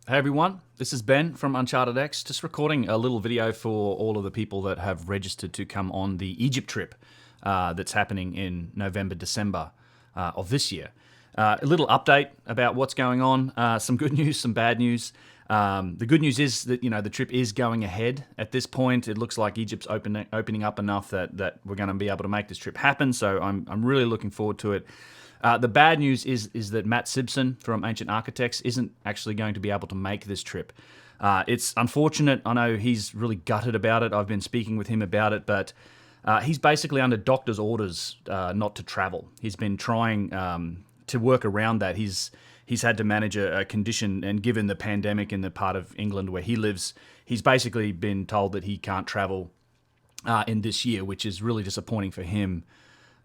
Hey everyone, this is Ben from Uncharted X, just recording a little video for all of the people that have registered to come on the Egypt trip that's happening in November, December of this year. A little update about what's going on, some good news, some bad news. The good news is that the trip is going ahead at this point. It looks like Egypt's opening up enough that we're going to be able to make this trip happen, so I'm really looking forward to it. The bad news is that Matt Simpson from Ancient Architects isn't actually going to be able to make this trip. It's unfortunate. I know he's really gutted about it. I've been speaking with him about it, but he's basically under doctor's orders not to travel. He's been trying to work around that. He's had to manage a condition, and given the pandemic in the part of England where he lives, he's basically been told that he can't travel in this year, which is really disappointing for him.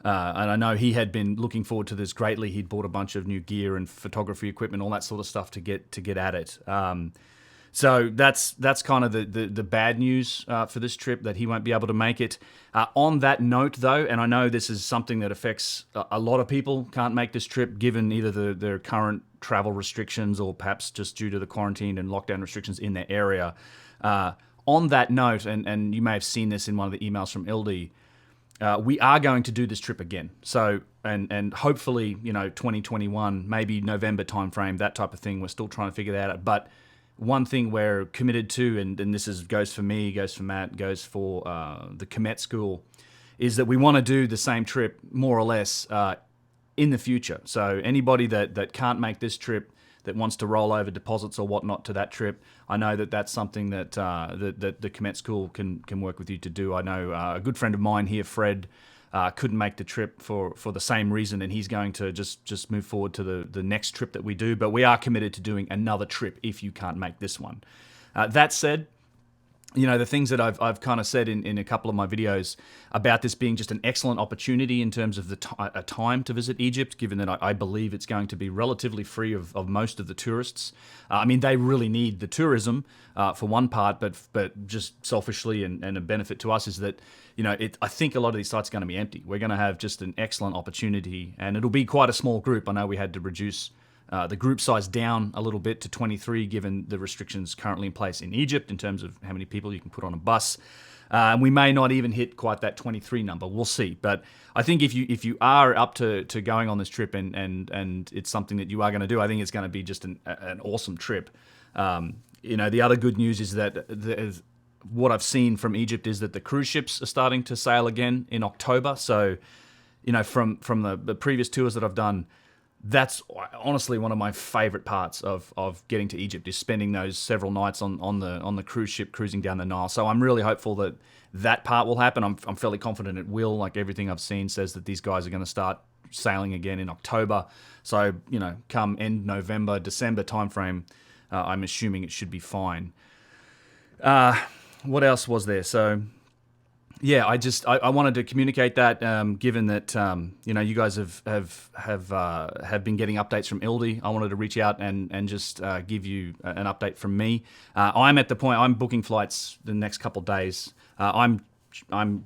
And I know he had been looking forward to this greatly. He'd bought a bunch of new gear and photography equipment, all that sort of stuff to get at it. So that's kind of the bad news for this trip, that he won't be able to make it. On that note, though, and I know this is something that affects a lot of people, can't make this trip given either their current travel restrictions or perhaps just due to the quarantine and lockdown restrictions in their area. On that note, and you may have seen this in one of the emails from Ildi, we are going to do this trip again. So, and hopefully, 2021, maybe November timeframe, that type of thing. We're still trying to figure that out. But one thing we're committed to, and this goes for me, goes for Matt, goes for the Komet School, is that we want to do the same trip more or less in the future. So anybody that can't make this trip, that wants to roll over deposits or whatnot to that trip, I know that's something that the Komet School can work with you to do. I know a good friend of mine here, Fred, couldn't make the trip for the same reason, and he's going to just move forward to the next trip that we do. But we are committed to doing another trip if you can't make this one. That said, the things that I've kind of said in a couple of my videos about this being just an excellent opportunity in terms of a time to visit Egypt, given that I believe it's going to be relatively free of most of the tourists. They really need the tourism for one part, but just selfishly and a benefit to us is that, I think a lot of these sites are going to be empty. We're going to have just an excellent opportunity, and it'll be quite a small group. I know we had to reduce the group size down a little bit to 23, given the restrictions currently in place in Egypt in terms of how many people you can put on a bus. And we may not even hit quite that 23 number. We'll see. But I think if you are up to going on this trip and it's something that you are going to do, I think it's going to be just an awesome trip. The other good news is that what I've seen from Egypt is that the cruise ships are starting to sail again in October. So, from the previous tours that I've done, that's honestly one of my favorite parts of getting to Egypt, is spending those several nights on the cruise ship cruising down the Nile. So I'm really hopeful that part will happen. I'm fairly confident it will. Like everything I've seen says that these guys are going to start sailing again in October. So, come end November, December timeframe, I'm assuming it should be fine. What else was there? So, yeah, I wanted to communicate that, given that you guys have been getting updates from Ildi. I wanted to reach out and just give you an update from me. I'm at the point I'm booking flights the next couple of days. I'm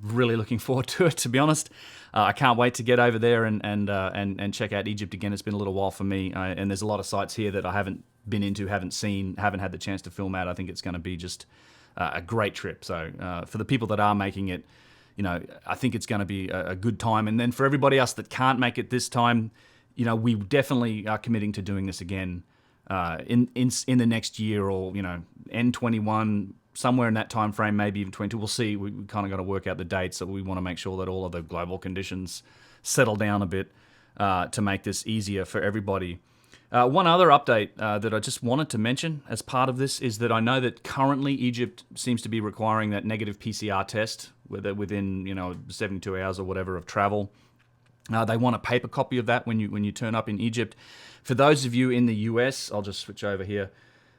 really looking forward to it, to be honest. I can't wait to get over there and check out Egypt again. It's been a little while for me, and there's a lot of sites here that I haven't been into, haven't seen, haven't had the chance to film out. I think it's going to be just a great trip. So for the people that are making it, I think it's going to be a good time. And then for everybody else that can't make it this time, we definitely are committing to doing this again in the next year, or end 21, somewhere in that time frame, maybe even 22. We'll see. We kind of got to work out the dates. So we want to make sure that all of the global conditions settle down a bit to make this easier for everybody. One other update that I just wanted to mention as part of this is that I know that currently Egypt seems to be requiring that negative PCR test within 72 hours or whatever of travel. They want a paper copy of that when you turn up in Egypt. For those of you in the US, I'll just switch over here.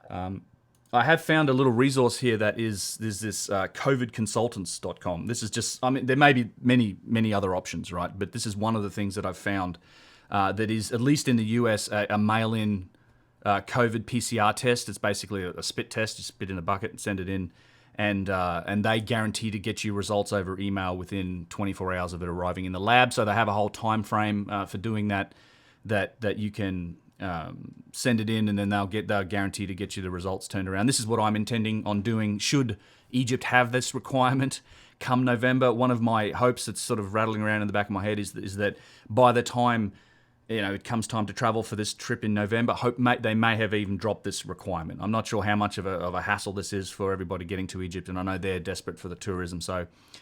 I have found a little resource here there's this covidconsultants.com. This is just, there may be many other options, right? But this is one of the things that I've found that is, at least in the US, a mail-in COVID PCR test. It's basically a spit test. You spit in a bucket and send it in, and they guarantee to get you results over email within 24 hours of it arriving in the lab. So they have a whole time frame for doing that you can send it in, and then they'll guarantee to get you the results turned around. This is what I'm intending on doing should Egypt have this requirement come November. One of my hopes that's sort of rattling around in the back of my head is that by the time it comes time to travel for this trip in November, they may have even dropped this requirement. I'm not sure how much of a hassle this is for everybody getting to Egypt, and I know they're desperate for the tourism.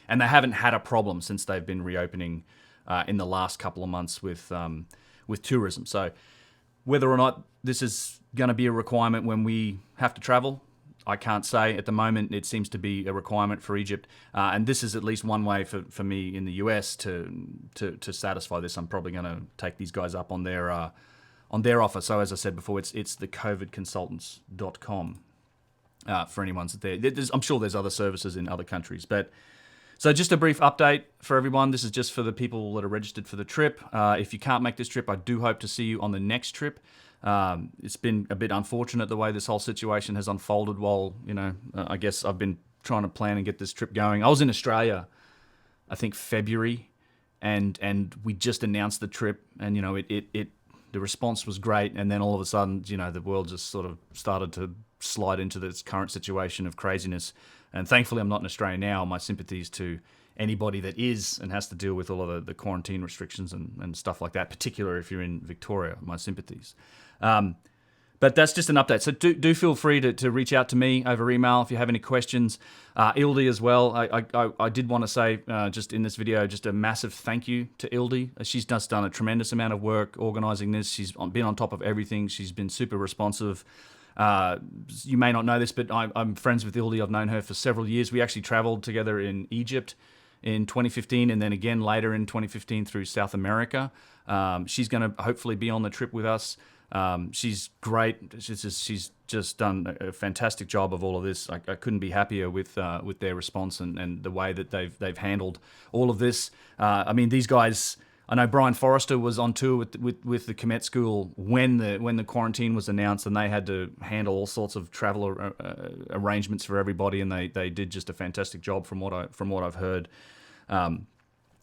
And they haven't had a problem since they've been reopening in the last couple of months with tourism. So whether or not this is going to be a requirement when we have to travel, I can't say. At the moment, it seems to be a requirement for Egypt. And this is at least one way for me in the US to satisfy this. I'm probably going to take these guys up on their offer. So as I said before, it's thecovidconsultants.com for anyone's there. I'm sure there's other services in other countries. So just a brief update for everyone. This is just for the people that are registered for the trip. If you can't make this trip, I do hope to see you on the next trip. It's been a bit unfortunate the way this whole situation has unfolded while, I guess I've been trying to plan and get this trip going. I was in Australia, I think February, and we just announced the trip, and, the response was great, and then all of a sudden, the world just sort of started to slide into this current situation of craziness. And thankfully, I'm not in Australia now. My sympathies to anybody that is and has to deal with all of the quarantine restrictions and stuff like that, particularly if you're in Victoria, my sympathies. But that's just an update. So do feel free to reach out to me over email if you have any questions. Ildi as well. I did want to say just in this video, just a massive thank you to Ildi. She's just done a tremendous amount of work organising this. She's been on top of everything. She's been super responsive. You may not know this, but I'm friends with Ildi. I've known her for several years. We actually travelled together in Egypt in 2015, and then again later in 2015 through South America. She's going to hopefully be on the trip with us. She's great. She's just done a fantastic job of all of this. I couldn't be happier with their response and the way that they've handled all of this. I mean, these guys. I know Brian Forrester was on tour with the Komet School when the quarantine was announced, and they had to handle all sorts of travel arrangements for everybody, and they did just a fantastic job from what I've heard.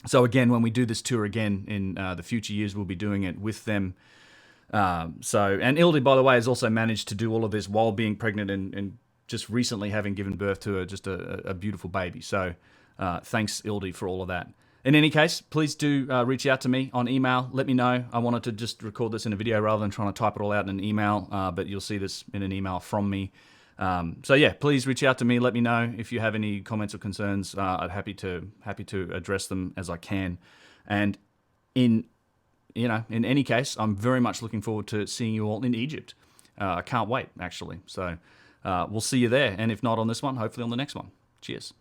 So again, when we do this tour again in the future years, we'll be doing it with them. And Ildi, by the way, has also managed to do all of this while being pregnant and just recently having given birth to a beautiful baby. So thanks, Ildi, for all of that. In any case, please do reach out to me on email. Let me know. I wanted to just record this in a video rather than trying to type it all out in an email, but you'll see this in an email from me. So yeah, please reach out to me. Let me know if you have any comments or concerns. I'm happy to address them as I can. And in any case, I'm very much looking forward to seeing you all in Egypt. I can't wait, actually. So we'll see you there. And if not on this one, hopefully on the next one. Cheers.